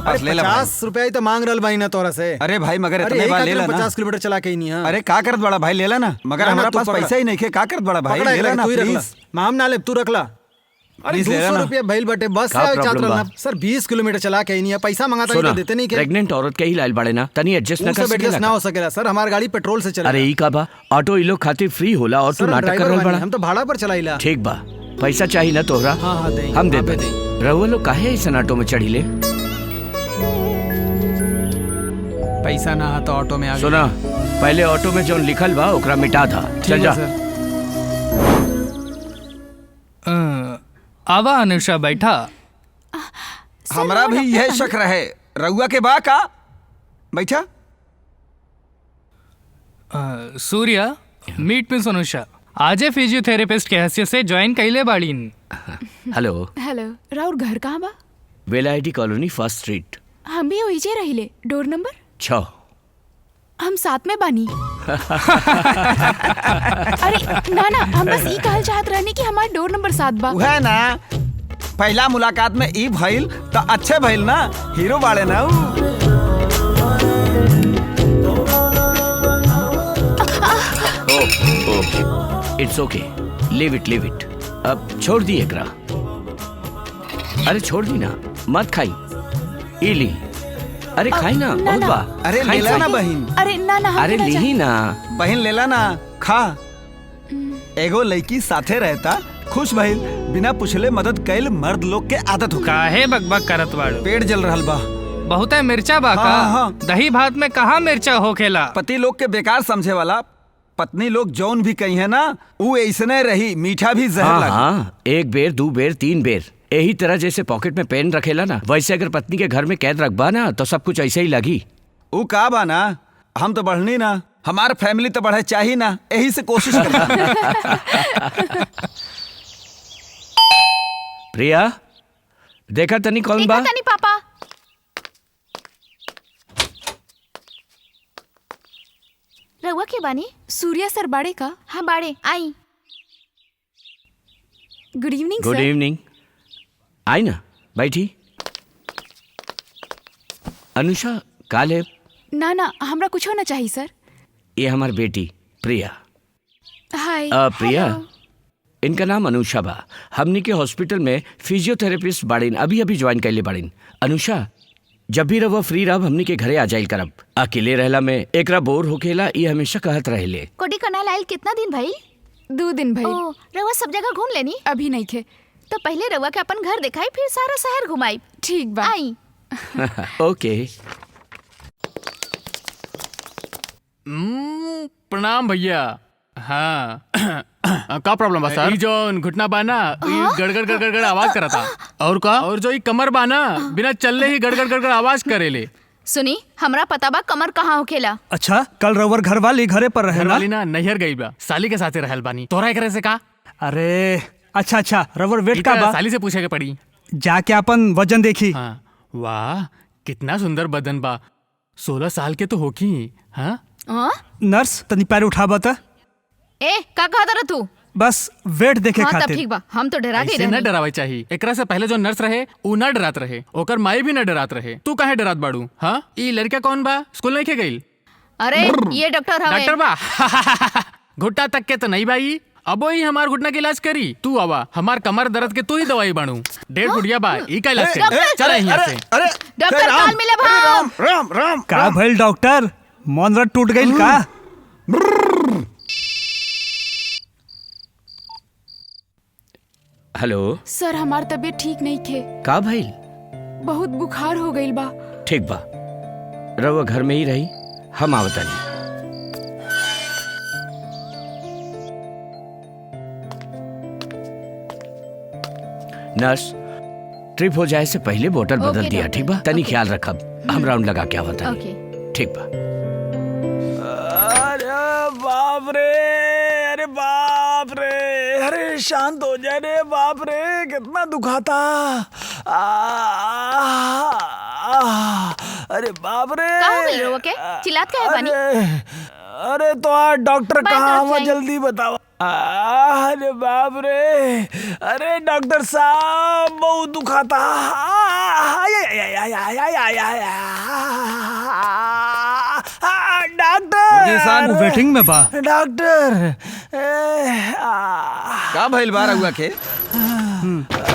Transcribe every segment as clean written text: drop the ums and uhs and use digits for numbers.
पास ले ला भाई। 50 रुपया ही तो मांग रहल भाई ना तोरा से। अरे भाई मगर अरे इतने एक बार आदमी ले ला ना। 50 किलोमीटर चला के ही नहीं। अरे का करत बड़ा भाई ले ला ना, मगर ना, हमारा तू पास पकड़ा। पैसा ही नहीं है। का करत बड़ा भाई ले ला ना तू ही रख ला, प्लीज। माम ना ले, तू रख ला। अरे प्लीज ले ला 200 ना। रुपया भइल बटे, बस का से प्रॉब्लम चाहत रहल बा? ना। सर 20 किलोमीटर चला के ही नहीं है, पैसा मंगाता नहीं सुना, तो देते नहीं के। प्रेग्नेंट औरत के ही लाइल बाड़े ना, तनी एडजस्ट ना वो कर सब एडजस्ट ना सकेला हो सकेला सर, हमार गाड़ी पेट्रोल से चले। अरे ई का बा, ऑटो ई लोग खातिर फ्री होला और तू सर नाटक कर ड्राइवर रहल बानी, बड़ा। हम तो भाड़ा पर चलाइला। ठीक बा, पैसा चाहिए ना तोहरा? हाँ, देंगे, हम दे हाँ, दे। रहुआ लोग काहे ऐसा ऑटो में चढ़ी ले? पैसा ना हा तो ऑटो में आ गए। सुना, पहले ऑटो में जो लिखल बा ओकरा मिटा था। चल जा। आवा अनुषा बैठा। हमरा भी यह शक रहे, रउआ के बा का? बैठा। Surya, meet miss Anusha. आजे फिजियोथेरेपिस्ट के हैसियत से ज्वाइन कैले बाड़ीन। हेलो। हेलो, राउर घर कहाँ बा? वेलाइटी कॉलोनी फर्स्ट स्ट्रीट। हम भी ओइजे रहिले। डोर नंबर? 6। हम साथ में बानी। अरे ना ना, हम बस ई कहल चाहत रहनी कि हमार डोर नंबर 7 बा। है ना, पहला मुलाकात में ई भइल तो अच्छे भइल ना, हीरो बाड़े ना उ। It's okay, leave it. अब छोड़ दी एकरा। अरे छोड़ दी ना, मत खाई। ई ली। अरे खाई ना, ना, बहुत ना। बा। अरे खाई, ले ला ना खाई। बहिन, अरे ना ना, हम अरे ना ली ना। बहिन ले ला ना, खा। एगो लड़की साथे रहता, खुश भइल, बिना पूछले मदद कैल मर्द लोग के आदत हो। काहे बकबक करत बाड़ू? पेट जल रहल बा। बहुत है मिर्चा बा का? हाँ, हाँ। दही भात में कहाँ मिर्चा होखेला? पति लोग के बेकार समझे वाला, पत्नी लोग जौन भी कही है ना, वो ऐसने रही, मीठा भी जहर हाँ लगा। हाँ, 1 बेर 2 बेर 3 बेर। यही तरह जैसे पॉकेट में पेन रखेला ना, वैसे अगर पत्नी के घर में कैद रखबा ना तो सब कुछ ऐसे ही लगी। वो का बा ना, हम तो बढ़नी ना, हमार फैमिली तो बढ़े चाहिए ना, यही से कोशिश करता। प्रिया, देखा तनी कौन बा? तनी पापा। रहुआ के बानी? सूर्या सर बाड़े का? हाँ बाड़े, आई। गुड इवनिंग गुड सर। इवनिंग। आई ना, बैठी। अनुषा काल है? ना ना, हमरा कुछ होना चाहिए सर। ये हमारी बेटी प्रिया। हाय। प्रिया, हेलो। इनका नाम अनुषा बा। हमनी के हॉस्पिटल में फिजियोथेरेपिस्ट बाड़ीन, अभी ज्वाइन कैले बाड़ीन। अनुषा, जब भी रवा फ्री रह हमनी के घरे आ जाइल करब। अकेले रहला में एकरा बोर होकेला, ये हमेशा कहत रहेले। कोडी कनाल आइल कितना दिन भाई? 2 दिन भाई। ओ, रउआ सब जगह घूम लेनी? अभी नहीं खे। तो पहले रउआ के अपन घर दिखाई, फिर सारा शहर घुमाई। ठीक बा। आई। ओके। प्रणाम भैया। हाँ का प्रॉब्लम बा सर? ई जो घुटना बाना, गड़गड़ आवाज करता। और का? और जो ई कमर बाना, बिना चलले ही गड़गड़ आवाज करेले। सुनी, हमरा पता बा कमर कहाँ होखेला। अच्छा, कल रउर घर वाली घरे पर रहे घर ना? वाली ना नैहर गई बा, साली के साथे रहल बानी। तोरा एकरे से का? अरे अच्छा, रउर वेट का बा? साली से पूछे के पड़ी। जाके अपन वजन देखी। हाँ, वाह कितना सुंदर बदन बा। 16 साल के तो होकी। हाँ नर्स, तनी पैर उठाबा त। ए, का कहता रह तू? बस वेट देखे हाँ तब खातिर। ठीक बा, हम तो डरा गए ऐसे न रहनी। डरावे चाहिए। एकरा से पहले जो नर्स रहे ऊ न डरात रहे, ओकर माई भी न डरात रहे। तू काहे डरात बाड़ू? हाँ, ई लड़का कौन बा? स्कूल नहीं के गई? अरे ये डॉक्टर हवे। डॉक्टर बा? घुट्टा तक के तो नहीं भाई, अब ही हमार घुटना के इलाज करी। तू आवा, हमार कमर दर्द के तू ही दवाई बाड़ू। 1.5 फुटिया बा, ई का इलाज करी। चल यहाँ से। डॉक्टर काल मिले भाव। राम। का भइल डॉक्टर? मन रट टूट गइल का? हेलो सर, हमार तबीयत ठीक नहीं खे। का भइल? बहुत बुखार हो गइल बा। ठीक बा, रवा घर में ही रही, हम आवतानी। नर्स, ट्रिप हो जाए से पहले बोतल बदल ओके, दिया, डॉक्टर। ठीक बा? तनी ओके। ख्याल रखब, हम राउंड लगा के आवतानी। ओके। ठीक बा। अरे बाप रे, अरे बाप रे, अरे शांत हो जाए रे बाप रे, कितना दुखाता। अरे बाप रे। का हो गइल रउआ के? चिल्लात काहे बानी? अरे तो डॉक्टर बाहर कहाँ तरफ हुआ, जाइए। जल्दी बताओ। अरे बाप रे, अरे डॉक्टर साहब बहुत दुखाता। डॉक्टर वो वेटिंग में बा। डॉक्टर का भइल बा रउआ के?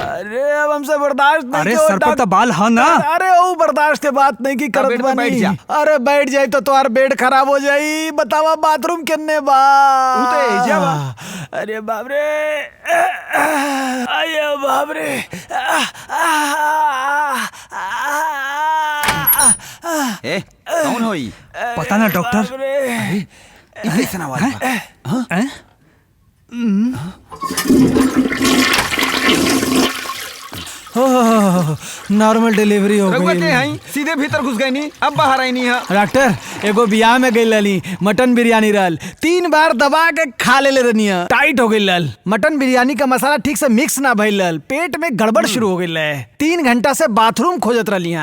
अरे अब हमसे बर्दाश्त नहीं। अरे सर पे तो बाल है ना। अरे वो बर्दाश्त के बात नहीं की करत बानी। बैठ जा। अरे बैठ जाए तो तुम्हार बेड खराब हो जाई। बतावा बाथरूम किन्ने बा? एजा बा। अरे बाप रे, अरे बाप रे। ए कौन होई? पता ना डॉक्टर। अरे कैसे आवाज बा? हैं? नॉर्मल डिलीवरी हो रउआ के गई। हई सीधे भीतर घुस गई नी, अब बाहर आई नी। डॉक्टर एगो बियाह में गई लली, मटन बिरयानी रहल, 3 बार दबा के खा ले रहनी, टाइट हो गई लल। मटन बिरयानी का मसाला ठीक से मिक्स ना भइल लल, पेट में गड़बड़ शुरू हो गई। 3 घंटा से बाथरूम खोजत रही,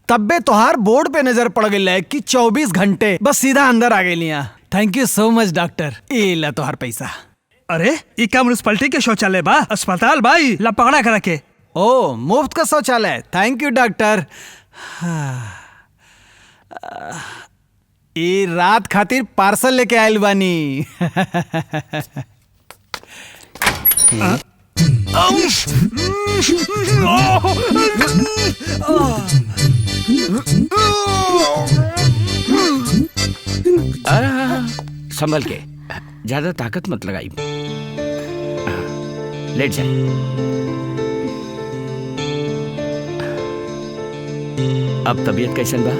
तब्बे तोहार बोर्ड पे नजर पड़ गई कि 24 घंटे, बस सीधा अंदर आ गई। Thank you so much doctor. ए ला तोहार पैसा। अरे ई का म्युनिसिपैलिटी के शौचालय बा, अस्पताल भाई ला पकड़ा कर रखे। ओ मुफ्त का शौचालय। Thank you doctor. ये रात खातिर पार्सल लेके आयल बानी। संभल के, ज्यादा ताकत मत लगाई। लेट जाए। अब तबीयत कैसन बा?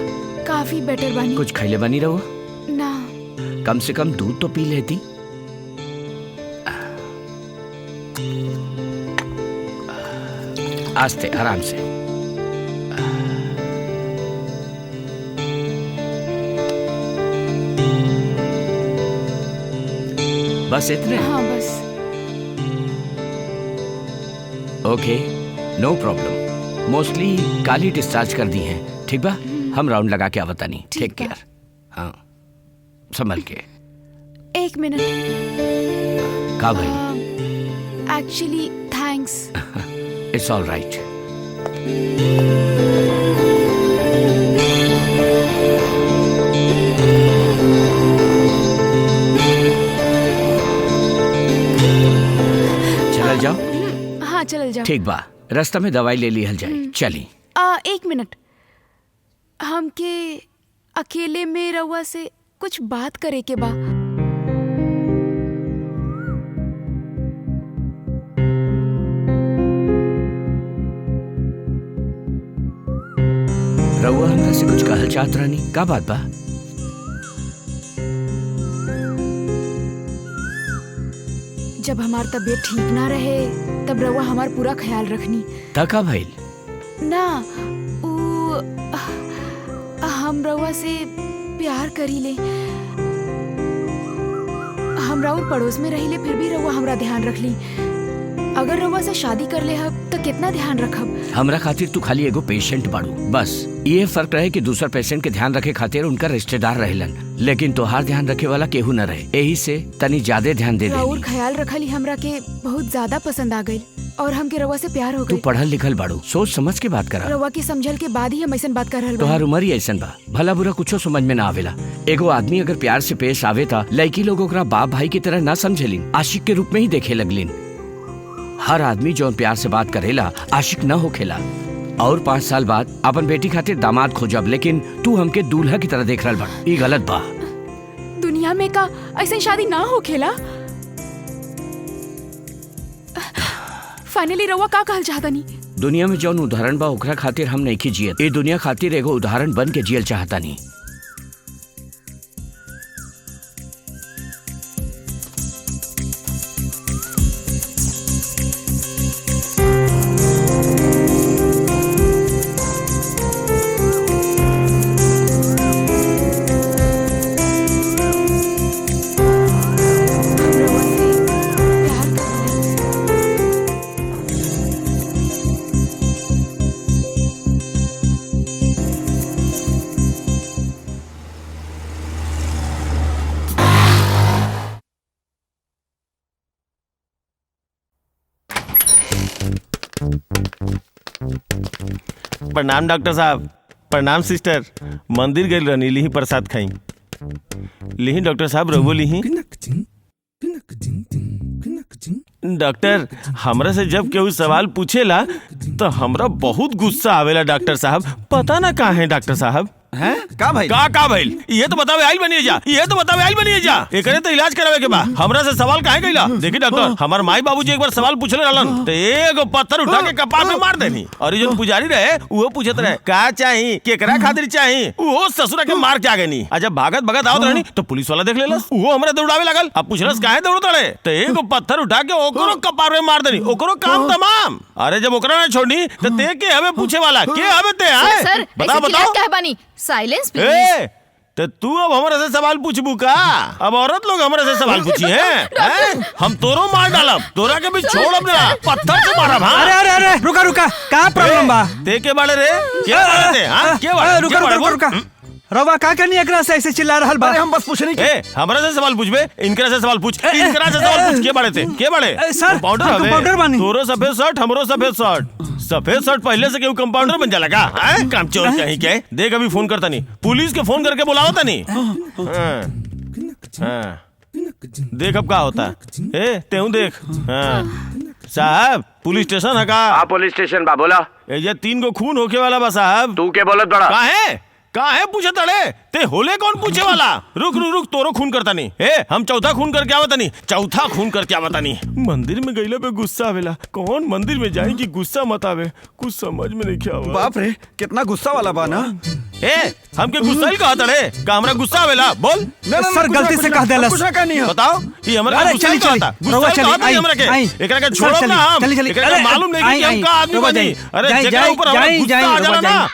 काफी बेटर बानी। कुछ खैले बनी रहो? ना। कम से कम दूध तो पी लेती। आस्ते, आराम से। बस इतने? हाँ बस। ओके, नो प्रॉब्लम। मोस्टली काली डिस्चार्ज कर दी हैं। ठीक बा, हम राउंड लगा के आवता नहीं। Take care. हाँ, संभल के। 1 मिनट। का भाई? Actually thanks. It's all right. चल जाओ। हाँ चल जाओ। ठीक बा, रास्ता में दवाई ले ली हल जाए। चली। 1 मिनट, हमके अकेले में रउआ से कुछ बात करे के बा। रउआ हमरा से कुछ कहल चाहत रहनी, का बात बा? जब हमार तबीयत ठीक ना रहे तब रउआ हमार पूरा ख्याल रखनी। का भइल? ना हम रउआ से प्यार करी ले। हम राउर पड़ोस में रही ले, फिर भी रउआ हमरा ध्यान रख ली। अगर रउआ से शादी कर ले हब तो कितना ध्यान रखब? हमरा खातिर तू खाली एगो पेशेंट बाड़ू, बस ये फर्क रहे कि दूसरा पेशेंट के ध्यान रखे खातिर उनका रिश्तेदार रहेलन, लेकिन तोहार ध्यान रखे वाला केहू न रहे। यही से तनी ज्यादा ध्यान दे राउर ख्याल रखली हमरा के बहुत ज्यादा पसंद आ गई और हमके रउआ से प्यार हो तू गई। पढ़ल लिखल बाड़ू, सोच समझ के बात करा। रउआ के समझल के बाद ही हम ऐसन बात कर रहल तोहार बानी। उम्र ही ऐसन बा, भला बुरा कुछो समझ में ना आवेला। एगो आदमी अगर प्यार से पेश आवे ता लड़की लोग ओकरा बाप भाई की तरह ना समझेलिन, आशिक के रूप में ही देखे लगलिन। हर आदमी जो प्यार से बात करेला आशिक न होखेला। और 5 साल बाद अपन बेटी खातिर दामाद खोजब, लेकिन तू हमके दूल्हा की तरह देख रहल बा। ई गलत बा। दुनिया में का ऐसा शादी ना हो खेला? फाइनली रउआ का कहल चाहतनी? दुनिया में जौन उदाहरण बा ओकरा खातिर हम नहीं जियत, ए दुनिया खातिर एगो उदाहरण बन के जियल चाहतानी। प्रणाम डॉक्टर साहब। प्रणाम सिस्टर। मंदिर गई रहनी, लिही प्रसाद खाई। लिही डॉक्टर साहब, रघु लिही। डॉक्टर, हमरा से जब केहू सवाल पूछेला तो हमरा बहुत गुस्सा आवेला डॉक्टर साहब। पता ना कहाँ है डॉक्टर साहब। हैं का भाई का भाई ये तो बतावे आइल बनिए जा, ये तो बतावे आइल बनिए जा। एकरे तो इलाज करावे के बा। हमरा से सवाल काहे कइला? देखी डॉक्टर, हमार माई बाबूजी एक बार सवाल पूछले रहलन तो एगो पत्थर उठा के कपार में मार देनी। और ये जो पुजारी रहे वो पूछत रहे का चाहिए, केकरा खातिर चाहिए, वो ससुरा के मार के आ गनी। जब भागत भगत आवत रहनी तो पुलिस वाला देख लेलस, वो हमरा दौड़ावे लगल। अब पूछलस काहे दौड़त रहे तो एगो पत्थर उठा के ओकरो कपार में मार देनी। ओकरो काम तमाम। अरे जब ओकरा ना छोड़नी तो ते के हमें पूछे वाला के हमें ते है? सर बताओ बताओ। क्या बनी? Silence please. ए, तो तू अब हमारे से सवाल पूछबू का? अब औरत लोग हमारे से सवाल पूछी हैं? हम तोरो मार डालब, तोरा के भी छोड़ब ना, पत्थर से मारब। हाँ अरे अरे अरे रुका रुका, का प्रॉब्लम बा? ते के बाड़े रे, के बाड़े थे? हाँ के बाड़े? रुका रुका रुका, रवा का करनी एकरा से ऐसे चिल्ला रहल बा? अरे हम बस पूछनी ए, हमरा से सवाल पूछबे, इनकरा से सवाल पूछ, इनकरा से सवाल पूछ। के बाड़े थे? के बाड़े? सर, कंपाउंडर हम हवे। कंपाउंडर बानी। तोरो सफेद शर्ट, हमरो सफेद शर्ट। सफेद शर्ट पहले से केहू कंपाउंडर बन जाला का? हैं? काम चोर कहीं के। देख अभी फोन करता नहीं, पुलिस के फोन करके बुलाओ तनी। देख अब का होता है। तेहू देख। साहब पुलिस स्टेशन है का? हाँ पुलिस स्टेशन बा, बोला। ये 3 गो खून होके वाला बा साहब। तू के बोलत बड़ा? काहे पूछे तड़े? ते होले कौन पूछे वाला? रुक रुक रुक, तोरो खून करता नहीं। हम चौथा खून करके आवता नहीं, चौथा खून करके आवता नहीं। मंदिर में गईला पे गुस्सा आवेला। कौन मंदिर में जाए कि गुस्सा मत आवे? कुछ समझ में नहीं आवा। बाप रे कितना गुस्सा वाला बा ना। हमके गुस्सा ही कहा तड़े का? हमरा गुस्सा आवेला? बोल। सर गलती से कह देलस। बताओ ये हमरा अरे गुस्सा ही चली कहता। गुस्सा ही कहता हमरा के। एकरा के छोड़ो ना हम। एकरा के मालूम नहीं कि हम का आदमी बनी। अरे जेकरा ऊपर हमरा गुस्सा आ जाला ना।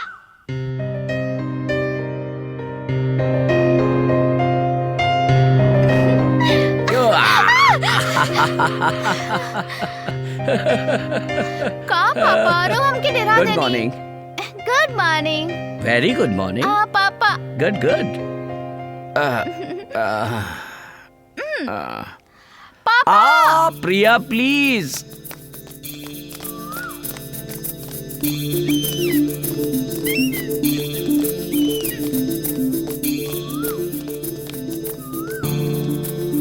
का पापा रो हमके डरा देनी। Good morning. Good morning. Very good morning. पापा। Good good. पापा। प्रिया प्लीज।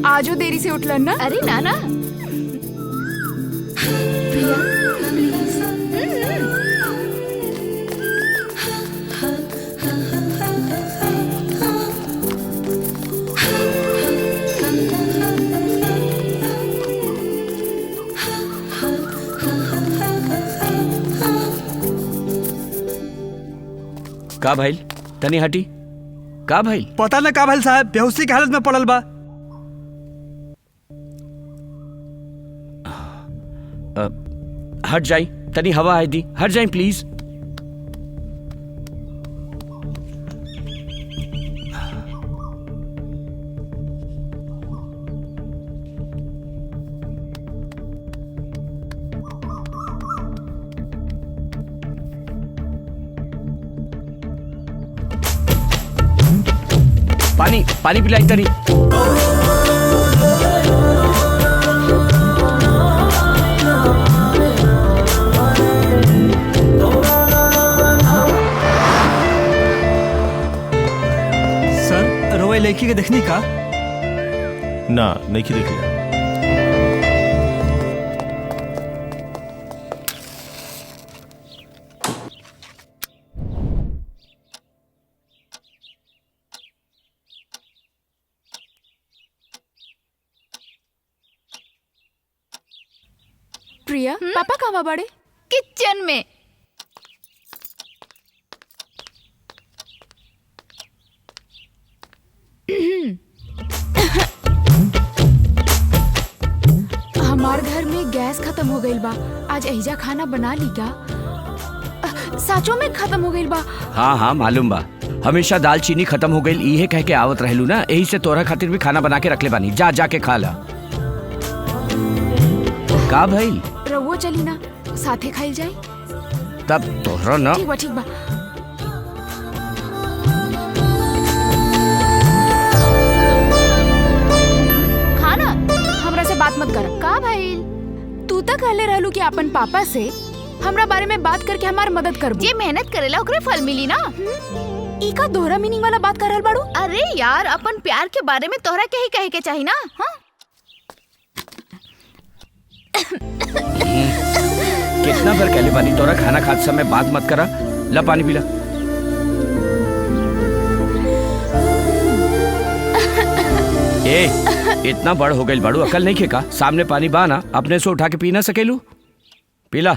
आजो देरी से उठलन ना। अरे नाना प्रिया प्लीज। का भाई तनी हटी? का भाई? पता न का भइल साहब, बेहोशी की हालत में पड़ल बा। हट जाई, तनी हवा आई दी, हट जाई प्लीज। पानी पानी पिलाई तनी। सर रोए लड़की के देखनी का? ना नहीं देख लिया। प्रिया पापा कहाँ बड़े? किचन में। हमार घर में गैस खत्म हो गईल बा। आज एहिजा खाना बना ली का? साचो में खत्म हो गईल बा। हाँ हाँ मालूम बा, हमेशा दाल चीनी खत्म हो गई इहे कह के आवत रहलू ना, यही से तोरा खातिर भी खाना बना के रखले बानी। जा जाके खा ला। का भाई? रवो चली ना, साथे खाइल जाए। तब तोहरा ना। ठीक बा ठीक बा। खाना हमरा से बात मत कर। का भाई? तू तो कहले रहलू कि अपन पापा से हमरा बारे में बात करके हमार मदद कर। जे मेहनत करेला ओकरे फल मिली ना। ई का दोहरा मीनिंग वाला बात कर रहल बाड़ू? अरे यार, अपन प्यार के बारे में तोहरा के ही कहे के चाहिए ना। हाँ? कितना बार कहले बानी तोरा खाना खाते समय बात मत करा। ला पानी पीला। ए, इतना बड़ हो गई बाड़ू, अकल नहीं खेका? सामने पानी बा ना, अपने से उठा के पी ना सकेलू? पीला।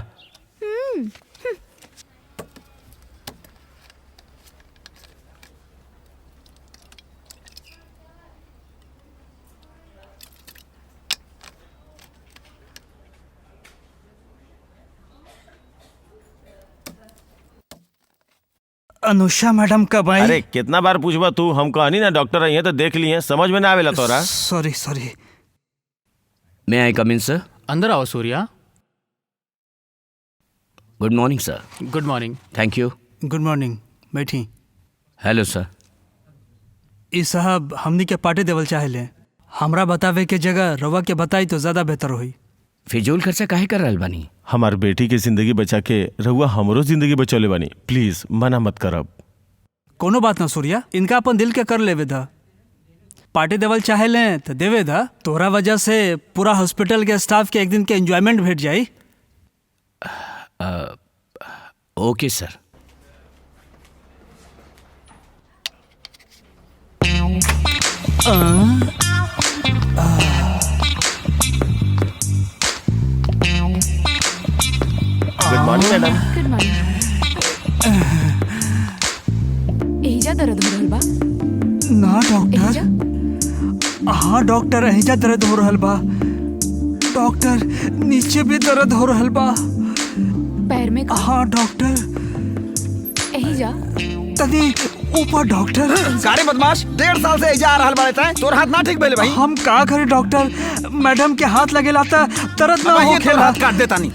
अनुषा मैडम कब आई? अरे कितना बार पूछबा तू, हम कहनी ना डॉक्टर आई है तो देख लिए, समझ में ना आवेला तोरा। Sorry sorry. मैं आई कम इन सर? अंदर आओ Surya. Good morning sir. Good morning. Thank you. Good morning, बैठी। हेलो सर। ई साहब हमनी के पार्टी देवल चाहेले, हमरा बतावे के जगह रवा के बताई तो ज्यादा बेहतर होई। फिजूल खर्चा काहे कर रहल बानी? हमार बेटी की जिंदगी बचा के रहुआ हमरो जिंदगी बचौले बानी, प्लीज मना मत करब। कोनो बात ना सूर्या, इनका अपन दिल के कर लेवे दा। पार्टी देवल चाहेले तो देवे दा। तोरा वजह से पूरा हॉस्पिटल के स्टाफ के एक दिन के एंजॉयमेंट भेट जाई। Okay sir. Good morning madam. Good morning. एहिजा दर्द हो रहल बा? ना डॉक्टर। एहिजा? हाँ डॉक्टर, एहिजा दर्द हो रहल बा। डॉक्टर नीचे भी दर्द हो रहल बा। पैर में का? हाँ डॉक्टर। एहिजा? तनी ऊपर डॉक्टर। गाड़ी बदमाश, 1.5 साल से एजा आ रहल बाड़े तै, तोर हाथ ना ठीक भइले भाई। हम का करे डॉक्टर, मैडम के हाथ लगेला त दर्द ना हो खेला। हाथ काट देता नहीं।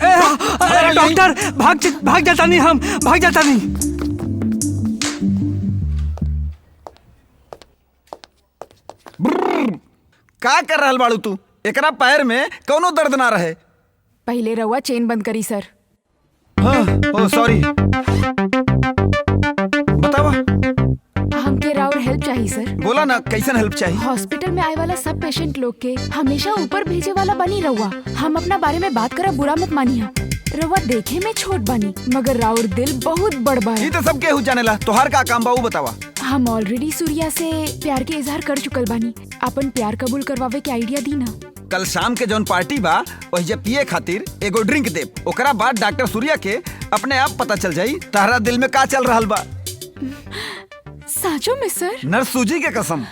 डॉक्टर भाग जाता नहीं, हम भाग जाता नहीं। का कर रहल बाड़ू तू? एकरा पैर में कोनो दर्द ना रहे। पहले रउआ चेन बंद करी सर। ओ सॉरी। बतावा। हमके राउर हेल्प चाहिए सर। बोला ना, कैसन हेल्प चाहिए? हॉस्पिटल में आए वाला सब पेशेंट लोग के हमेशा ऊपर भेजे वाला बनी रहुआ। हम अपना बारे में बात करा, बुरा मत मानिए। रहुआ देखे में छोट बनी, मगर राउर दिल बहुत बड़ बा। ये तो सब केहू जानेला, तोहार का काम बा ऊ बतावा। हम ऑलरेडी सूर्या से प्यार के इजहार कर चुकल बानी। अपन प्यार कबूल करवावे के आइडिया दी ना। कल शाम के जौन पार्टी बा वही पिए खातिर एगो ड्रिंक दे, ओकरा बाद डॉक्टर सूर्या के अपने आप पता चल जाई तारा दिल में का चल रहल बा। साचो में सर? नर्स सूजी के कसम।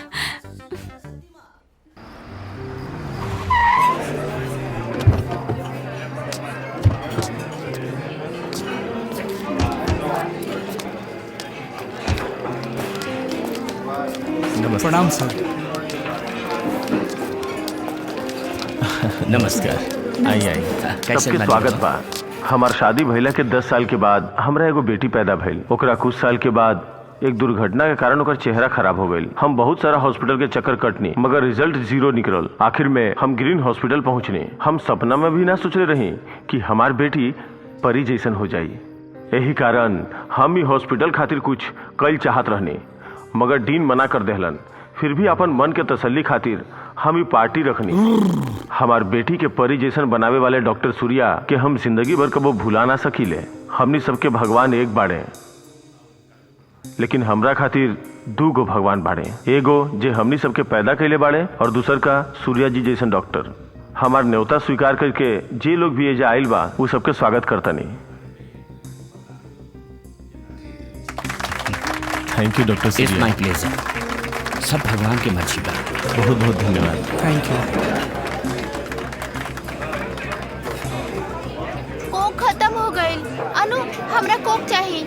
प्रणाम सर। नमस्कार। आई आई कैसे सबके स्वागत बा। हमार शादी भइला के 10 साल के बाद हमरा एगो बेटी पैदा भइल। ओकरा कुछ साल के बाद एक दुर्घटना के कारण ओकर चेहरा खराब हो गई। हम बहुत सारा हॉस्पिटल के चक्कर कटनी, मगर रिजल्ट 0 निकलल। आखिर में हम ग्रीन हॉस्पिटल पहुंचने। हम सपना में भी ना सोचले रही कि हमार बेटी परी जैसन हो जाई। यही कारण हम ही हॉस्पिटल खातिर कुछ कल चाहत रहने, मगर डीन मना कर देहलन। फिर भी अपन मन के तसल्ली खातिर हम ही पार्टी रखनी। हमार बेटी के परी जैसन बनावे वाले डॉक्टर सूर्या के हम जिंदगी भर कबो भुला ना सकीले। हमनी सबके भगवान एक बाड़े, लेकिन हमरा खातिर 2 गो भगवान बाड़े। एगो जे हमनी सबके पैदा कैले बाड़े और दूसर का सूर्या जी जैसन डॉक्टर। हमार न्योता स्वीकार करके जे लोग भी एजा आइल बा वो सबके स्वागत करता नहीं। Thank you doctor it's my pleasure. सब भगवान के मर्जी बा। बहुत बहुत धन्यवाद। Thank you. कोक खत्म हो गई। अनु, हमरा कोक चाहिए।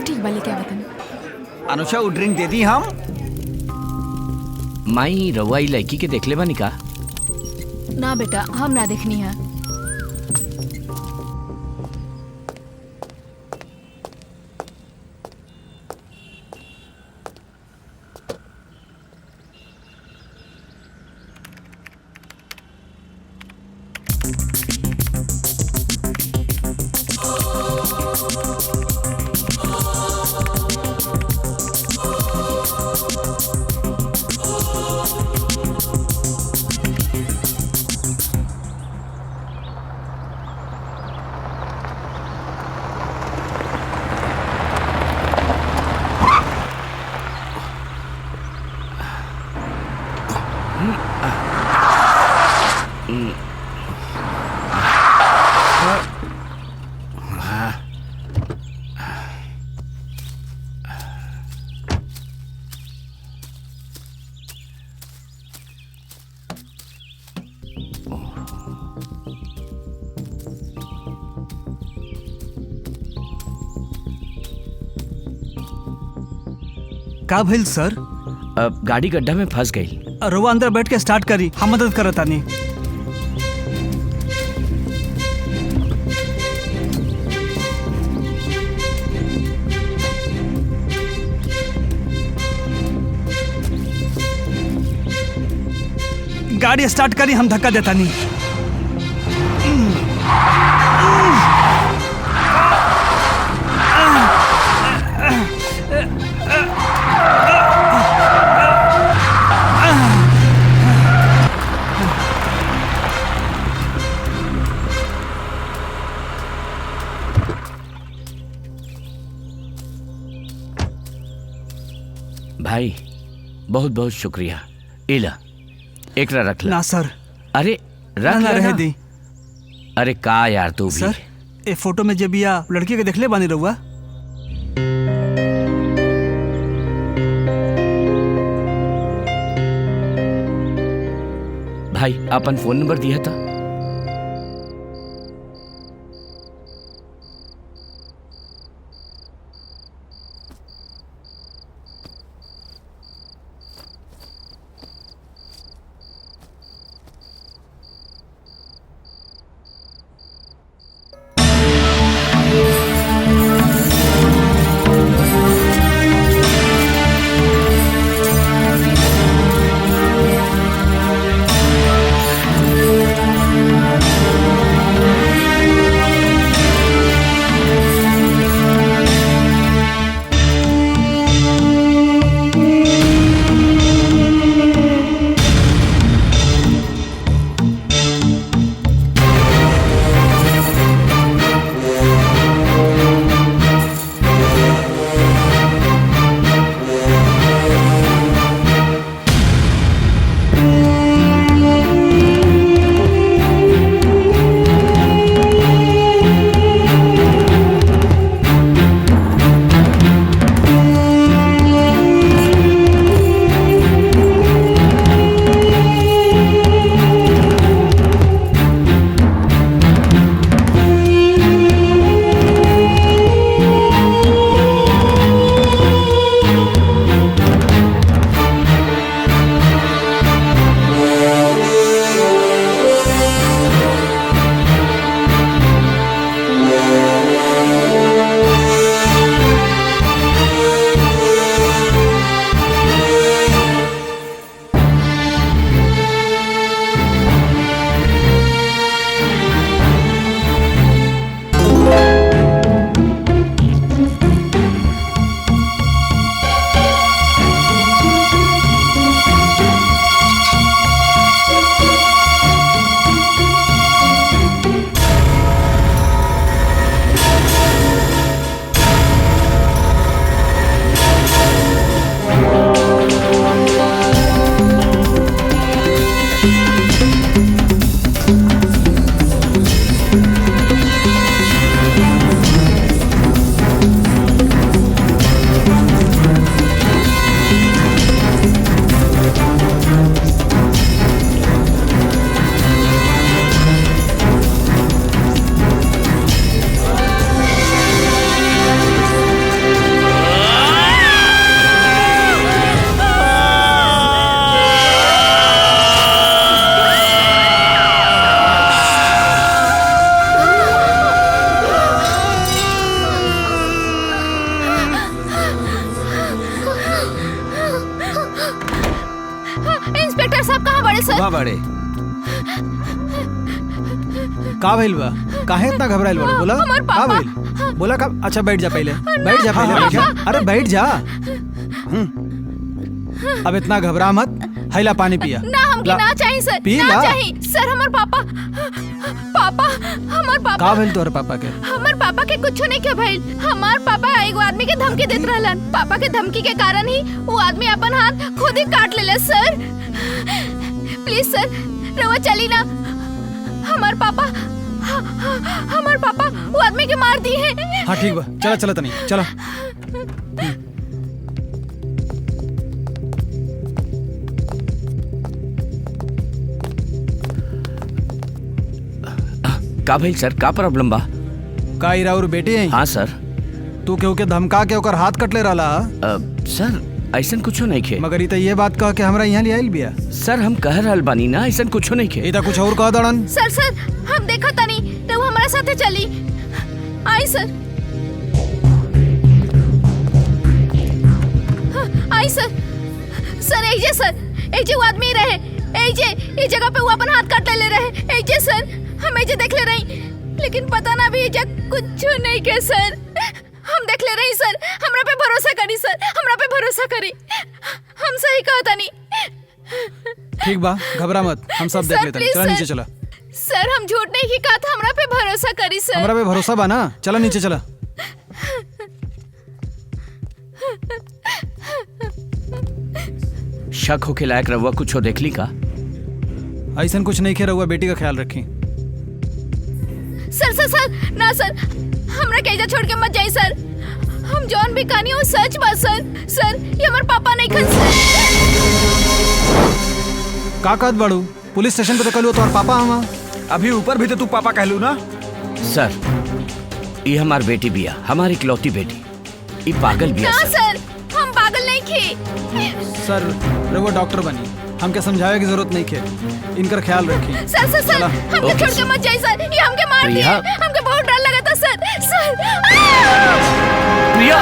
ठीक बाले, क्या बताना? अनुषा वो ड्रिंक दे दी हम। माई रउआ लड़की के देखले बानी का? ना बेटा, हम ना देखनी है। का भइल सर? अब गाड़ी गड्ढा में फंस गई। रउआ अंदर बैठ के स्टार्ट करी, हम मदद करतानी। गाड़ी स्टार्ट करी, हम धक्का देतानी। भाई बहुत बहुत शुक्रिया। इला एकरा रख ला। ना सर। अरे रख ना ला रहे ना। दी। अरे का यार तू भी। सर ए फोटो में जब बिया लड़की के देखले बानी रहुआ। भाई अपन फोन नंबर दिया था। वहाँ बड़े का भइल बा? काहे इतना घबराइल बा? बोला हमार का पापा भइल? बोला कब? अच्छा बैठ जा पहले, बैठ जा पहले, बैठ जा। अरे बैठ जा। अब इतना घबरा मत, हैला पानी पिया। ना हमके ना चाहिए सर, पी ना ला। चाहिए सर। हमार पापा हमार पापा का भेल तोहर पापा के? हमार पापा के कुछ नहीं के भइल। हमार पापा एगो आदमी के धमकी देत रहलन। पापा के धमकी के कारण ही वो आदमी अपन हाथ खुद ही काट लेले सर। प्लीज सर रवा चली ना। हमार पापा वो आदमी के मार दी है। हाँ ठीक बा, चला चला तनी चला। का भइल सर? का प्रॉब्लम बा? का इरा और बेटी है? हाँ सर। तू केहू के धमका के ओकर हाथ कट ले रहा? सर ऐसन कुछ नहीं खे। मगर इता ये बात कह के हमरा यहाँ ले आइल बिया। सर हम कह रहल बानी ना, ऐसन कुछ नहीं खे। इता कुछ और कह दड़न। सर हम देखा तनी तो हमारा साथे चली आई सर। आई सर एजे सर एजे वो आदमी रहे। एजे इस जगह पे वो अपन हाथ काट ले रहे। एजे सर हम एजे देख ले रही, लेकिन पता ना भी एजे कुछ नहीं के सर। हम देख ले रही सर। हमरा पे भरोसा करी सर, हमरा पे भरोसा करी। हम सही कहता नहीं। ठीक बा, घबरा मत, हम सब देख लेते हैं। चला नीचे चला। सर हम झूठ नहीं की कहा था, हमरा पे भरोसा करी सर। हमरा पे भरोसा बा ना? चला नीचे चला। शक होके लायक रहुआ कुछ हो देख ली का? ऐसा कुछ नहीं खे रहुआ, बेटी का ख्याल रखी। सर ना सर, हमरा केजा छोड़ के मत जाई सर। हम जौन भी कहानी हो सच बा सर। ये हमार पापा नहीं खन सर। का कहत बाड़ू? पुलिस स्टेशन पे तो कहलू तोहर पापा हमा। अभी ऊपर भी तो तू पापा कहलू ना। सर ये हमार बेटी बिया, हमारी इकलौती बेटी। ये पागल बिया ना सर। सर हम पागल नहीं खे। सर रहुआ डॉक्टर बनी, हमके समझावे की जरूरत नहीं खे। इनकर ख्याल रखी। सर हमके छोड़ के मत जाई सर। ये हमके मार दिए। प्रिया। हमके बहुत डर लगा था सर। प्रिया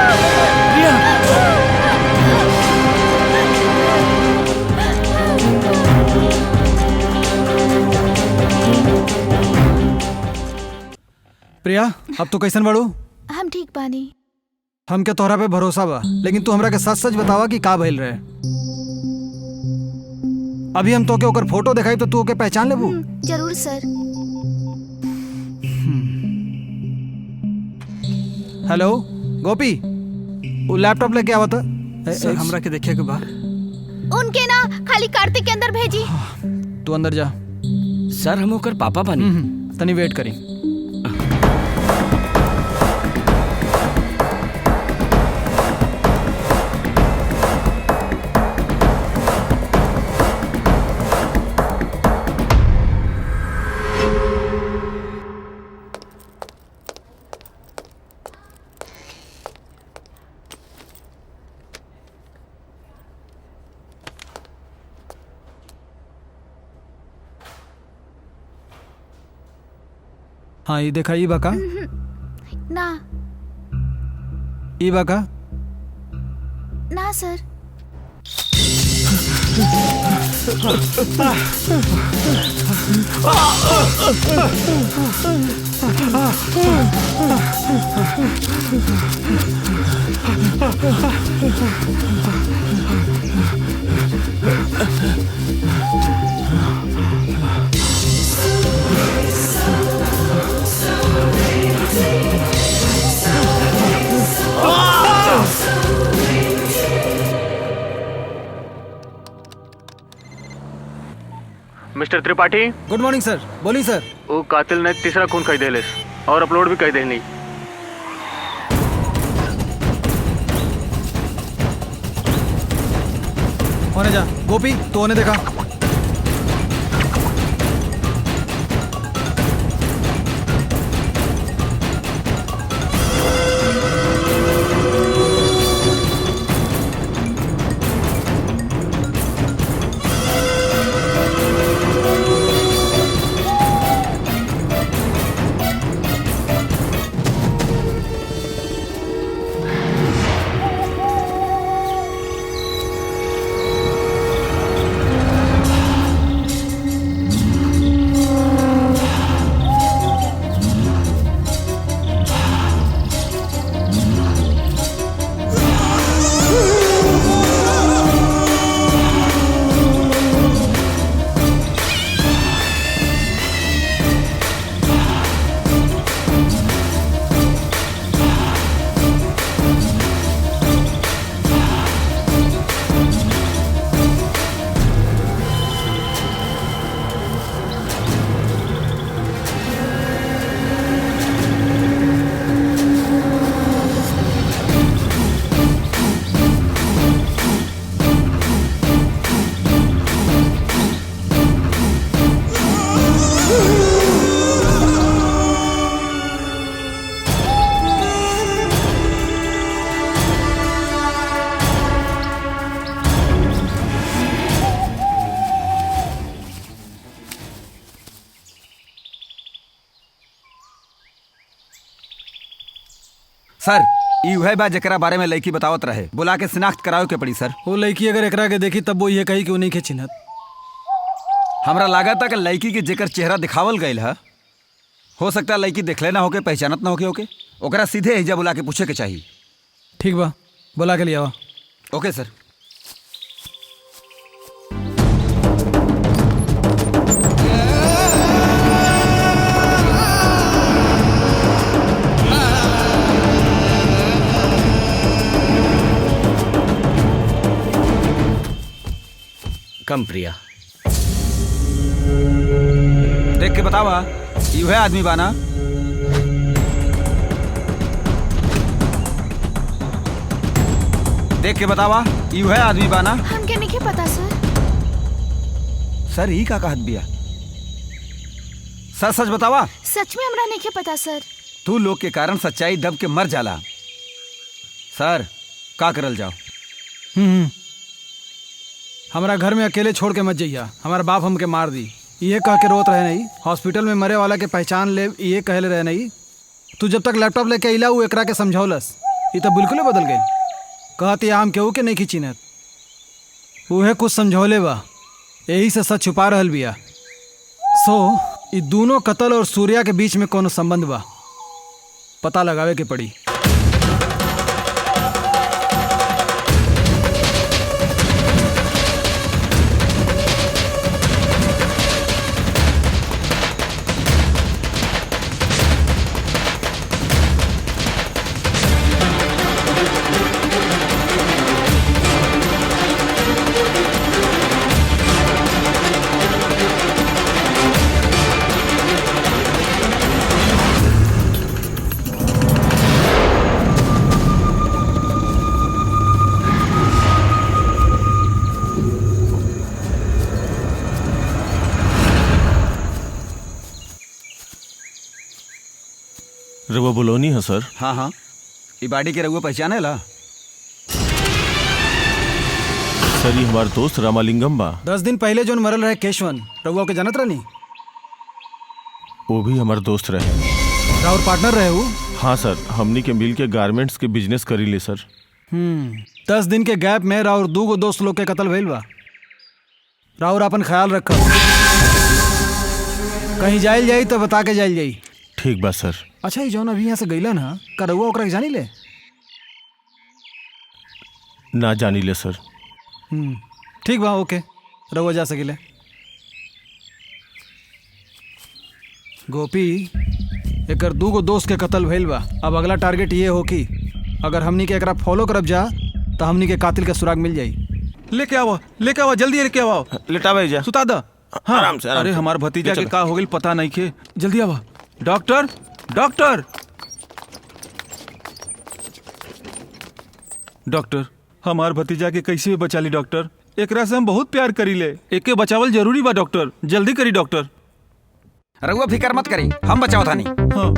प्रिया, अब तो कैसन बाड़ू? हम ठीक बानी। हमके तोहरा पे भरोसा बा, लेकिन तू हमरा के सच सच बतावा कि का भइल रहे। अभी हम तो के ओकर फोटो दिखाई तो तू ओके पहचान लेबू? जरूर सर। हेलो गोपी, वो लैपटॉप लेके आवा था। सर हमरा के देखे के बा। उनके ना खाली कार्तिक के अंदर भेजी। तू अंदर जा। सर हम ओकर पापा बनी। तनी वेट करी। हाँ ये देखा, ई बका ना ई बका ना सर। मिस्टर त्रिपाठी। गुड मॉर्निंग सर। बोली सर। वो कातिल ने तीसरा खून कह देले और अपलोड भी कह देनी। होने जा गोपी, तो होने देखा। सर ई वह बा जकरा बारे में लड़की बतावत रहे, बुला के शिनाख्त करावे के पड़ी सर। वो लड़की अगर एकरा के देखी तब वो ये कही कि वो नहीं के चिन्हत। हमरा लागत है कि लड़की के जेकर चेहरा दिखावल गईल है, हो सकता है लड़की देखले ना होके, पहचानत ना होके ओकरा सीधे एहिजा बुला के पूछे के चाहिए। ठीक बा, बुला के लिया वा। ओके सर। कम प्रिया, देख के बतावा यू है आदमी बाना? देख के बतावा यू है आदमी बाना? हमके नहीं पता सर। सर ही का कहत बिया? सच सच बतावा। सच में हमरा नहीं पता सर। तू लोग के कारण सच्चाई दब के मर जाला। सर का करल जाओ? हमारा घर में अकेले छोड़ के मत जइया, हमारा बाप हमके मार दी ये कह के रोत रहे नहीं। हॉस्पिटल में मरे वाला के पहचान ले ये कहले रहे नहीं। तू जब तक लैपटॉप लेके अइला वो एकरा के समझौलस, ये तो बिल्कुल बदल गई। कहती हम केहू के नहीं खींचिनत, उहे कुछ समझौले बा, यही से सच छुपा रहल बिया। ये दोनों कत्ल और सूर्या के बीच में कोनो संबंध बा, पता लगावे के पड़ी। रघुआ बुलोनी है सर? हाँ हाँ, ये बाड़ी के रघुआ पहचाने ला? सर ये हमारे दोस्त रामालिंगम बा। 10 दिन पहले जो मरल रहे केशवन, रघुआ के जानत रहनी? वो भी हमारे दोस्त रहे। राउर पार्टनर रहे वो? हाँ सर, हमनी के मिल के गारमेंट्स के बिजनेस करी ले सर। 10 दिन के गैप में राउर 2 दोस्त लोग के कत्ल भइल बा। राउर अपन ख्याल रख, कहीं जाइल जाई तो बता के जाइल जाई। ठीक बा सर। अच्छा ये जौन अभी यहाँ से गईला ना, का रउआ ओकरा के जानी ले? ना जानी ले सर। ठीक बा, ओके, रउआ जा सकिले। गोपी, एकर 2 दोस्त के कत्ल भइल बा। अब अगला टारगेट ये हो कि अगर हमनी के एकरा फॉलो करब जा तो हमनी के कातिल के सुराग मिल जाई। लेके आओ जल्दी लेके आओ। लेटावे जा, सुता दा। हाँ, आराम से। अरे हमार भतीजा के का हो गई पता नहीं के, जल्दी आवा। डॉक्टर हमार भतीजा के कैसे बचा ली डॉक्टर? एकरा से हम बहुत प्यार करी ले, एके बचावल जरूरी बा डॉक्टर, जल्दी करी डॉक्टर। रघुआ फिकर मत करी, हम बचाओ थानी। हाँ।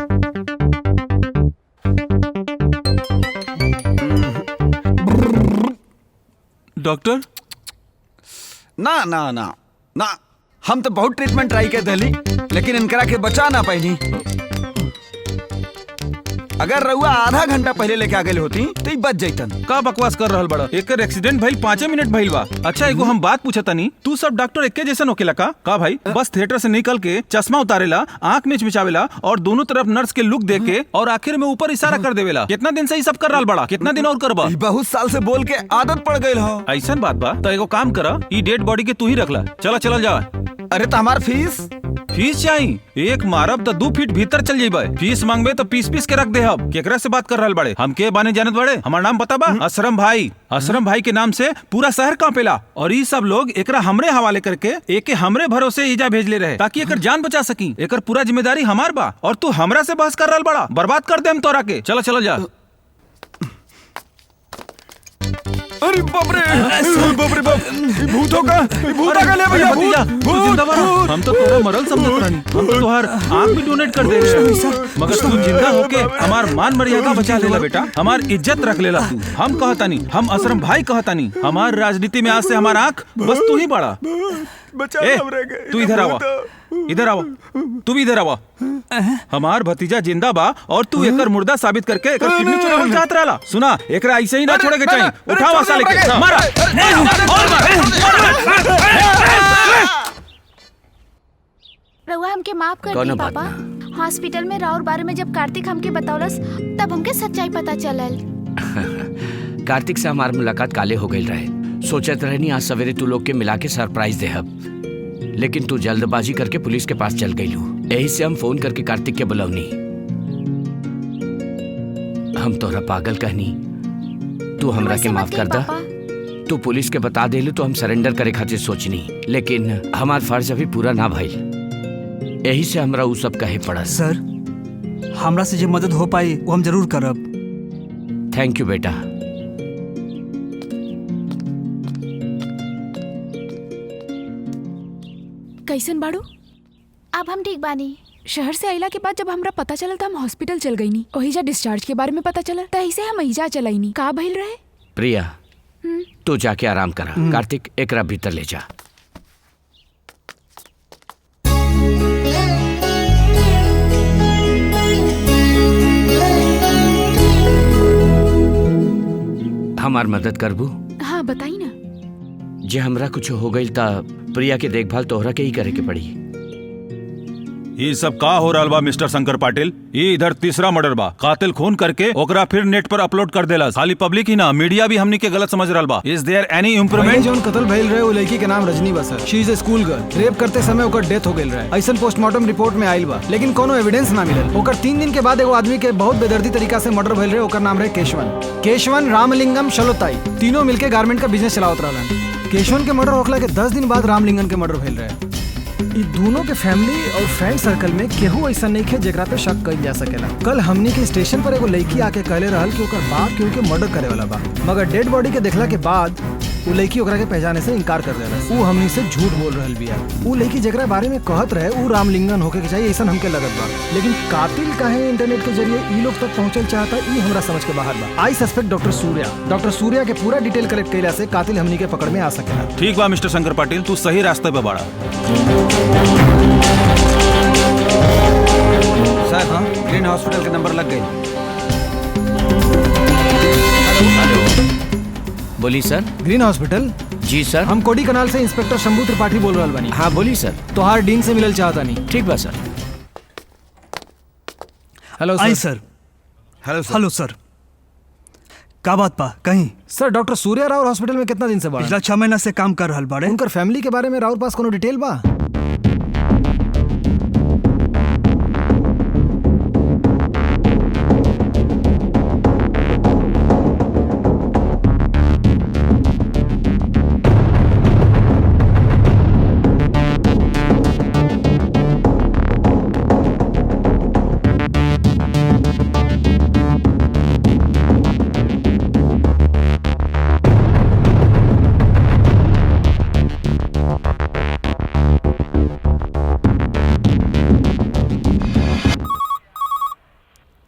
डॉक्टर ना ना ना ना, हम तो बहुत ट्रीटमेंट ट्राई कर दिली लेकिन इनकरा के बचा ना पाई। अगर रउआ आधा घंटा पहले लेके आ गए होती तो बच जाइतन। का बकवास कर रहल बड़ा? एकर एक्सीडेंट भइल 5 मिनट भइल बा। अच्छा एगो हम बात पूछता नहीं, तू सब डॉक्टर एके जैसन होकेला का भाई? बस थिएटर से निकल के चश्मा उतारेला, आंख में चिमचावेला और दोनों तरफ नर्स के लुक देख के और आखिर में ऊपर इशारा कर देवेला। कितना दिन से ये सब कर रहल बड़ा? कितना दिन और करबा? बहुत साल से बोल के आदत पड़ गई हो। ऐसन बात बा तो एगो काम करा, ई डेड बॉडी के तू ही रखला। चल जा। अरे तो हमार फीस चाहिए। एक मारब तो 2 फीट भीतर चल जाइबा। फीस मांगबे तो पीस के रख दे। हम केकरा से बात कर रहल बड़े? हम के बाने जानत बड़े? हमार नाम पता बा? असरम भाई के नाम से पूरा शहर कांपेला और ये सब लोग एकरा हमरे हवाले करके एके हमरे भरोसे ईजा भेज ले रहे ताकि एकर जान बचा सकी। एकर पूरा जिम्मेदारी हमार बा और तू हमरा से बहस कर रहल बड़ा? बर्बाद कर दे हम तोरा के। चलो जा। अरे बाप रे बाप, भूतों का ले भैया, भूत जिंदा बा। हम तो तोरा मरल समझत रहनी, हम तो तोहार आंख भी डोनेट कर दे रहे, मगर तू जिंदा होके हमार मान मर्यादा बचा लेला बेटा, हमार इज्जत रख लेला तू। हम कहतानी, हम असरम भाई कहतानी, हमार राजनीति में आज से हमार आंख बस तू ही बड़ा। ए, तू इधर आवा, इधर आवा, तू भी इधर आवा। हमार भतीजा जिंदा बा और तू एकर मुर्दा साबित करके एकर किडनी चुरावल चाहत रहला। सुना, एकरा ऐसे ही ना छोड़े के चाहिए। उठावा साले के, मारा। रउआ हमके माफ कर दी पापा। हॉस्पिटल में राउर बारे में जब कार्तिक हमके बतौलस तब हमके सच्चाई पता चलल। कार्तिक से हमार मुलाकात काले हो गई रहे। सोचत रहनी आज सवेरे तू लोग के मिला के सरप्राइज देहब, लेकिन तू जल्दबाजी करके पुलिस के पास चल गई। यही से हम फोन करके कार्तिक के बुलौनी। हम तोरा पागल कहनी, तू हमरा के माफ कर दा। तू पुलिस के बता देलू तो हम सरेंडर करे खातिर सोचनी, लेकिन हमार फर्ज अभी पूरा ना भइल। यही से हमरा उ सब कहे पड़ा। सर, हमरा से जो मदद हो पाई वो हम जरूर करब। थैंक यू बेटा। कैसन बाड़ू? अब हम ठीक बानी। शहर से आइला के बाद जब हमरा पता चलल त हम हॉस्पिटल चल गई नी। ओहिजा डिस्चार्ज के बारे में पता चलल त ऐसे हम एहिजा चलाई नी। का भइल रहे? प्रिया, तू जाके आराम करा। कार्तिक, एकरा भीतर ले जा। हमार मदद करबू? हाँ बताई ना। जे हमरा कुछ हो गई ता प्रिया के देखभाल तोहरा के ही करे के पड़ी। ये सब का हो रहा बा मिस्टर शंकर पाटिल? ये इधर तीसरा मर्डर बा। कातिल खून करके ओकरा फिर नेट पर अपलोड कर देला। खाली पब्लिक ही ना, मीडिया भी हमनी के गलत समझ रहा बा। Is there any improvement? जोन कत्ल भइल रहे वो लड़की के नाम रजनी बा sir. She is a school girl. Rape करते समय ओकर डेथ हो गइल रहे। ऐसन पोस्टमार्टम रिपोर्ट में आइल बा, लेकिन कोनो एविडेंस ना मिलल। ओकर 3 दिन के बाद एगो आदमी के बहुत बेदर्दी तरीका से मर्डर भइल रहे। ओकर नाम रहे केशवन रामलिंगम शलोताई। तीनों मिलके गारमेंट का बिजनेस चलावत रहलन। केशवन के मर्डर होखला के 10 दिन बाद रामलिंगम के मर्डर भइल रहे। ई दोनों के फैमिली और फ्रेंड सर्कल में केहू ऐसा नहीं है जेकरा पे शक कइल जा सकेला। कल हमनी के स्टेशन पर एगो लड़की आके कहले रहल कि ओकर बाप केहू के मर्डर करे वाला बा, मगर डेड बॉडी के देखला के बाद वो लड़की ओकरा के पहचाने से इनकार कर देलस। वो हमनी से झूठ बोल रहल बिया। वो लड़की जेकरा बारे में कहत रहे वो रामलिंगन होके के चाहिए ऐसा हमके लगत बा, लेकिन कातिल काहे इंटरनेट के जरिए ई लोग तक पहुंचल चाहता ई हमरा समझ के बाहर बा। आई सस्पेक्ट डॉक्टर सूर्या के पूरा डिटेल कलेक्ट कइला से कातिल हमनी के पकड़ में आ सकेला। ठीक बा मिस्टर शंकर पाटिल, तू सही रास्ते पे बाड़ा। सर, हाँ, ग्रीन हॉस्पिटल का नंबर लग गई। बोली सर। Green hospital? जी सर। हम कोडी कनाल से इंस्पेक्टर शंभू त्रिपाठी बोल रहल बानी। हाँ बोली सर। तोहार डीन से मिलल चाहता नहीं। ठीक बा सर। हेलो आई सर। हेलो सर। का बात पा कहीं? सर, डॉक्टर सूर्या राव हॉस्पिटल में कितना दिन से बाड़ा? पिछला 6 महीना से काम कर रहल बाड़े। उनकर फैमिली के बारे में राउर पास कोनो डिटेल बा?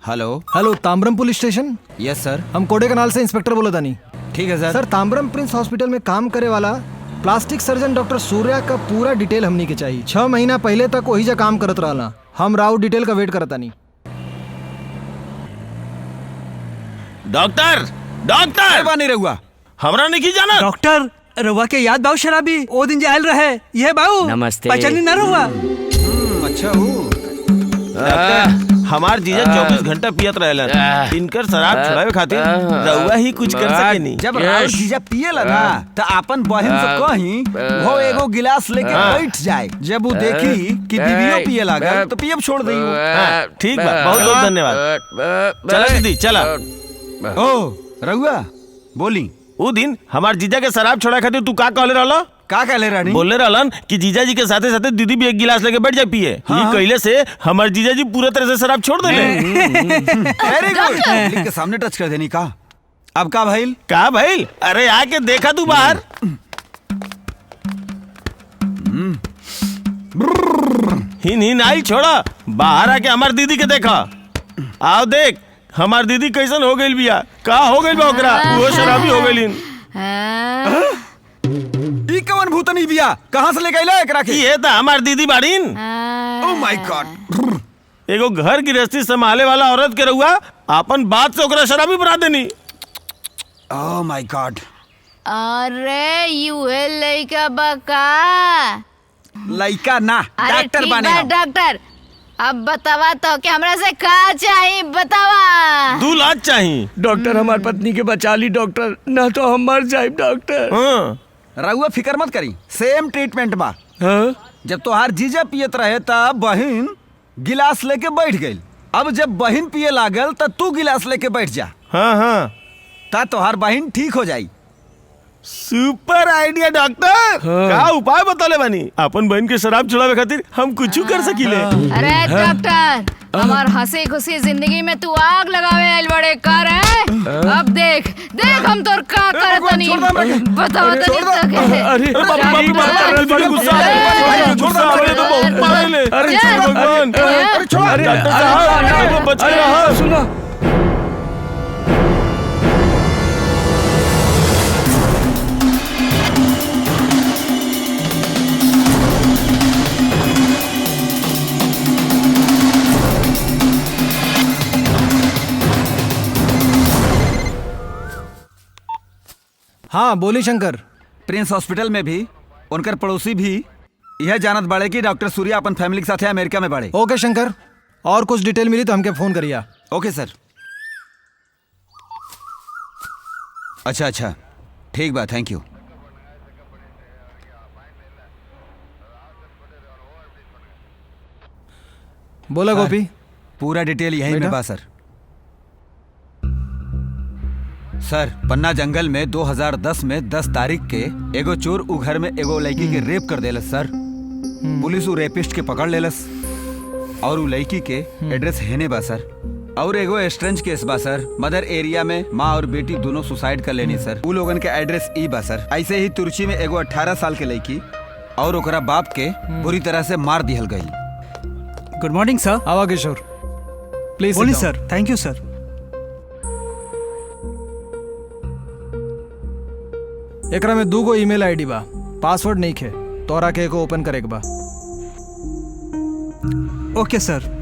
हेलो, ताम्रम पुलिस स्टेशन? Yes sir. हम कोडे कनाल से इंस्पेक्टर बोला था नहीं। ठीक है सर। सर, ताम्रम प्रिंस हॉस्पिटल में काम करे वाला प्लास्टिक सर्जन डॉक्टर सूर्या का पूरा डिटेल हमनी के चाहिए। 6 महीना पहले तक वही जा काम करत रहला। हम राव डिटेल का वेट करता नहीं। डॉक्टर नहीं रहुआ, हमरा नहीं जाना। डॉक्टर रवा के याद बाऊ शराबी ओ दिन जायल रहे। ये बाऊ नमस्ते। पहचानी ना रहुआ? अच्छा हूँ। हमार जीजा 24 घंटा पियत रहेलन। इनकर शराब छुड़ावे खातिर रउआ ही कुछ कर सकेनी। जब राउर जीजा पिएला ना त आपन बहन से कहीं वो एगो गिलास लेके बैठ जाए। जब वो देखी कि दीदियों पिए लागल तो पियब छोड़ दी। ठीक बा, बहुत बहुत धन्यवाद। चला दीदी चला। ओ रउआ बोली। वो दिन हमार जीजा के शराब छोड़ा खातिर तू का कहले रहला? का कहले रानी? बोले रहलन कि जीजा जी के साथे साथे दीदी भी एक गिलास लेके बैठ जाए पिए। ये कहले से हमार जीजा जी पूरा तरह से शराब छोड़ देले। Very good. पब्लिक के सामने टच कर देनी का। अब का भइल? का भइल? अरे आके देखा तू बाहर। हिन आई छोड़ा, बाहर आके हमार दीदी के देखा। आओ देख हमार दीदी कैसन हो गइल बिया। का हो गइल बा ओकरा? वो शराबी हो गइलिन। ई ई कवन भूतनी बिया कहाँ से ले गईला एकरा के? ये तो हमार दीदी बाड़ीन। Oh my God. एगो घर गृहस्थी संभाले वाला औरत के रहुआ अपन बात से ओकरा शराबी बना देनी। Oh my God. अरे यूहे लइका बका। लइका ना अरे डॉक्टर ठीक बने बा हम। डॉक्टर। अब बतावा तो कि हमरा से का चाहिए बतावा। 2 लाख चाहिए। डॉक्टर हमार पत्नी के बचा ली डॉक्टर, ना तो हम मर जाए डॉक्टर। हाँ। रहुआ फिकर मत करी, सेम ट्रीटमेंट बा। हाँ? जब तोहार जीजा पियत रहे तब बहिन गिलास लेके बैठ गई। अब जब बहिन पिए लागल तब तू गिलास लेके बैठ जा। हाँ हाँ ता तोहार बहिन ठीक हो जाई। Super idea doctor. का उपाय बतौले बानी? अपन बहन के शराब छुड़ावे खातिर हम कुछ कर सकीले। अरे डॉक्टर, हमार हंसी खुशी जिंदगी में तू आग लगावे आइल बड़े कर है। अब देख देख हम तोर का करत नहीं बताओ तनी। अरे बड़ी गुस्सा है। गुस्सा आवे तो बहुत मारेले। अरे भगवान, अरे छोड़। अरे डॉक्टर साहब बच गया। सुनो हाँ बोली शंकर। प्रिंस हॉस्पिटल में भी उनकर पड़ोसी भी यह जानत बाड़े कि डॉक्टर सूर्या अपन फैमिली के साथ अमेरिका में बाड़े। ओके शंकर, और कुछ डिटेल मिली तो हमके फोन करिया। ओके सर। अच्छा अच्छा ठीक बा, थैंक यू। बोला गोपी। पूरा डिटेल यही में बा सर। सर पन्ना जंगल में 2010 में 10 तारीख के एगो चोर उ घर में एगो लड़की के रेप कर देलस सर। पुलिस उ रेपिस्ट के पकड़ लेलस और उ लड़की के एड्रेस हेने बा सर। और एगो स्ट्रेंज केस बा सर। मदर एरिया में माँ और बेटी दोनों सुसाइड कर लेनी सर। उ लोगन के एड्रेस ई बा सर। ऐसे ही तुर्ची में एगो 18 साल के लड़की और ओकरा बाप के बुरी तरह से मार दिहल गई। गुड मॉर्निंग सर। आवा किशोर प्लीज। बोली सर। थैंक यू सर। एकरा में 2 ईमेल आईडी बा, पासवर्ड नहीं खे, तोरा के एको ओपन करे के बा। ओके सर।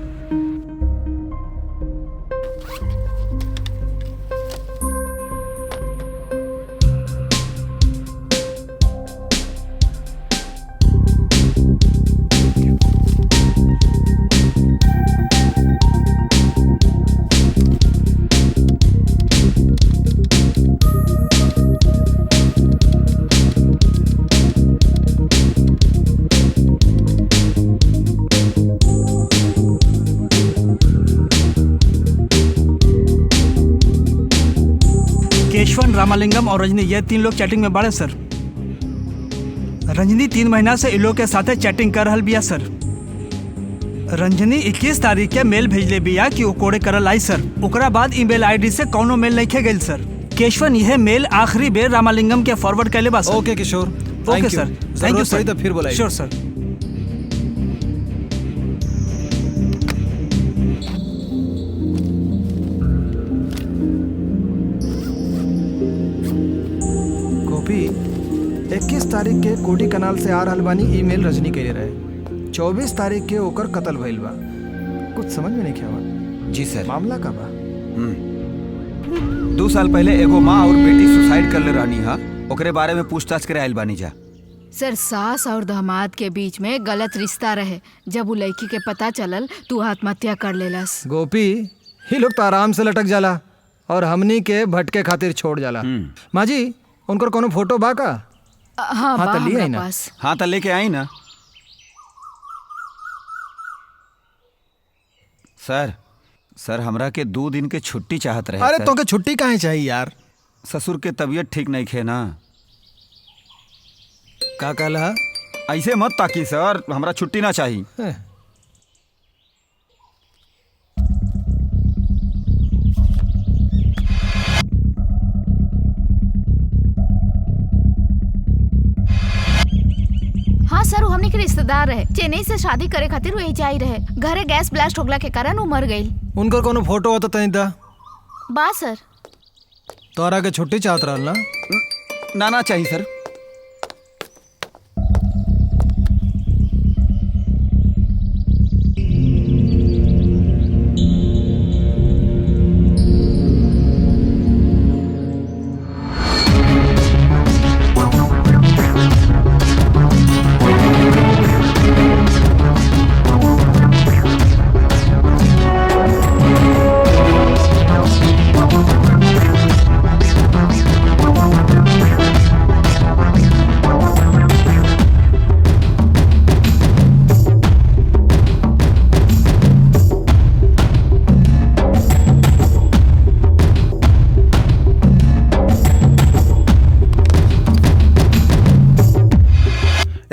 केशवन, रामालिंगम और रजनी ये 3 लोग चैटिंग में बाड़े सर। रंजनी 3 महीना से इन लोग के साथे चैटिंग कर रहल बिया सर। रंजनी 21 तारीख के मेल भेजले बिया कि वो कोड़े करल आई सर। ओकरा बाद ईमेल आईडी से कौनो मेल नहीं खे गई सर। केशवन यह मेल आखिरी बेर रामालिंगम के फॉरवर्ड कैले बा सर। ओके किशोर, ओके सर। थैंक यू सर। तो फिर बोला श्योर सर। गोपी 21 तारीख के कोटी कनाल से आ रहल बानी ईमेल रजनी के रहे। 24 तारीख के ओकर कत्ल भइल बा। कुछ समझ में नहीं आवा। जी सर। मामला का बा? 2 साल पहले एगो माँ और बेटी सुसाइड कर ले रहनी हा। ओकरे बारे में पूछताछ करे आइल बानी जा। सर सास और दामाद के बीच में गलत रिश्ता रहे। जब वो लड़की के पता चलल तू आत्महत्या कर लेलस। गोपी ही लोग तो आराम से लटक जाला और हमनी के भटके खातिर छोड़ जाला। माँ जी उनकर कोनो फोटो बा का? हाँ हाँ, बा तो लिए हमरा आई ना। पास। हाँ तो लेके आई ना सर। सर हमरा के 2 दिन के छुट्टी चाहत रहे। अरे तो के छुट्टी काहे चाहिए यार? ससुर के तबीयत ठीक नहीं खे ना। का कहला? ऐसे मत ताकी सर, हमरा छुट्टी ना चाहिए। हाँ सर, वो हमने के रिश्तेदार रहे। चेन्नई से शादी करे खातिर वो यही आई रहे। घरे गैस ब्लास्ट होगला के कारण वो मर गई। उनकर कोनो फोटो हो तो तनी दा। बा सर। तोरा के छुट्टी चाहत रहल ना? ना चाहिए सर।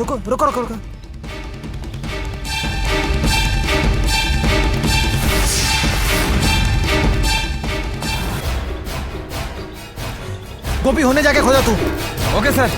रुको रुको रुको रुको। गोपी होने जाके खोजा तू। ओके सर।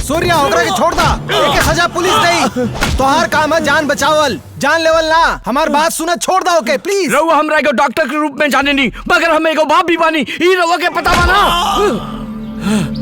सूर्या ओकरा के छोड़ दा, एके सजा पुलिस नहीं। तोहार काम है जान बचावल, जान लेवल ना। हमार बात सुना, छोड़ दा ओके प्लीज। रउआ हमरा एगो डॉक्टर के रूप में जाने नी, मगर हम एगो बाप भी बानी, ई रउआ के पता बा ना।